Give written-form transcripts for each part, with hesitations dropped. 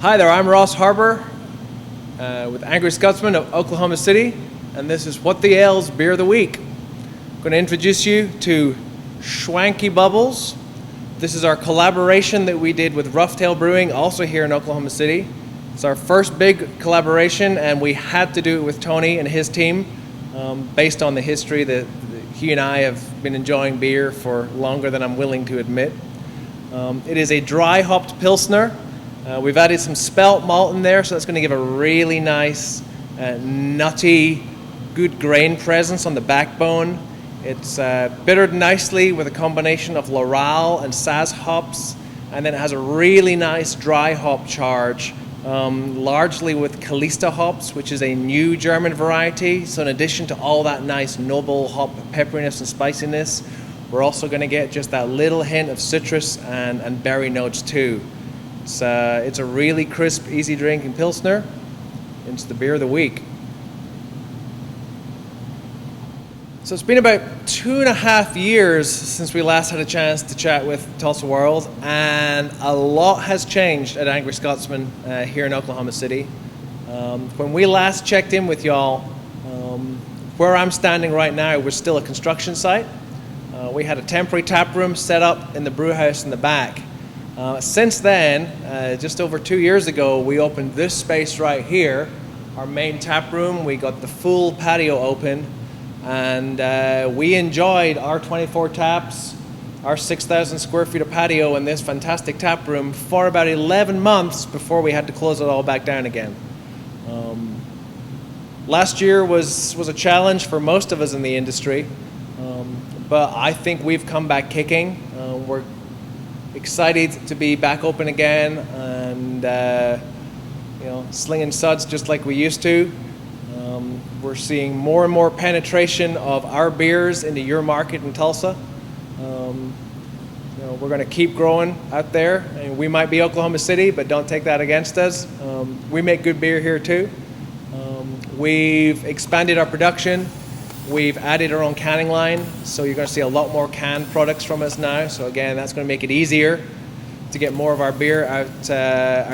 Hi there, I'm Ross Harbour with Angry Scotsman of Oklahoma City, and this is What the Ale's Beer of the Week. I'm going to introduce you to Schwanky Bubbles. This is our collaboration that we did with Roughtail Brewing, also here in Oklahoma City. It's our first big collaboration, and we had to do it with Tony and his team based on the history that he and I have been enjoying beer for longer than I'm willing to admit. It is a dry hopped Pilsner. We've added some spelt malt in there, so that's going to give a really nice, nutty, good grain presence on the backbone. It's bittered nicely with a combination of Loral and Saz hops, and then it has a really nice dry hop charge, largely with Kalista hops, which is a new German variety. So in addition to all that nice noble hop pepperiness and spiciness, we're also going to get just that little hint of citrus and berry notes too. It's a really crisp, easy drinking Pilsner. It's the beer of the week. So it's been about 2.5 years since we last had a chance to chat with Tulsa World, and a lot has changed at Angry Scotsman here in Oklahoma City. When we last checked in with y'all, where I'm standing right now was still a construction site. We had a temporary tap room set up in the brew house in the back. Since then, just over 2 years ago, we opened this space right here, our main tap room. We got the full patio open, and we enjoyed our 24 taps, our 6,000 square feet of patio, and this fantastic tap room for about 11 months before we had to close it all back down again. Last year was a challenge for most of us in the industry, but I think we've come back kicking. We're excited to be back open again and slinging suds just like we used to. We're seeing more and more penetration of our beers into your market in Tulsa. We're going to keep growing out there. I mean, we might be Oklahoma City, but don't take that against us. We make good beer here too. We've expanded our production. We've added our own canning line, so you're going to see a lot more canned products from us now. So again, that's going to make it easier to get more of our beer out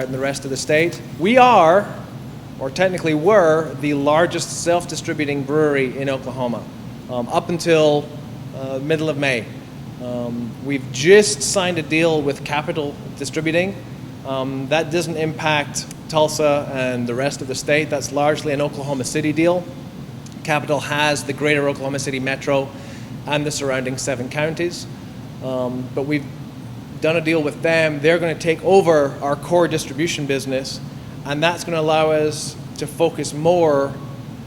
in the rest of the state. We are, or technically were, the largest self-distributing brewery in Oklahoma up until middle of May. We've just signed a deal with Capital Distributing. That doesn't impact Tulsa and the rest of the state. That's largely an Oklahoma City deal. Capital has the greater Oklahoma City metro and the surrounding 7 counties. But we've done a deal with them. They're going to take over our core distribution business, and that's going to allow us to focus more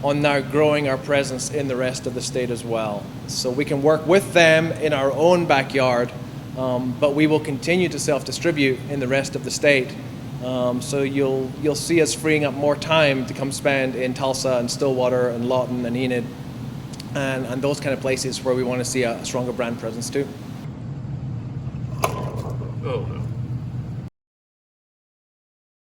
on now growing our presence in the rest of the state as well. So we can work with them in our own backyard, but we will continue to self-distribute in the rest of the state. So you'll see us freeing up more time to come spend in Tulsa and Stillwater and Lawton and Enid and those kind of places where we want to see a stronger brand presence too. Oh.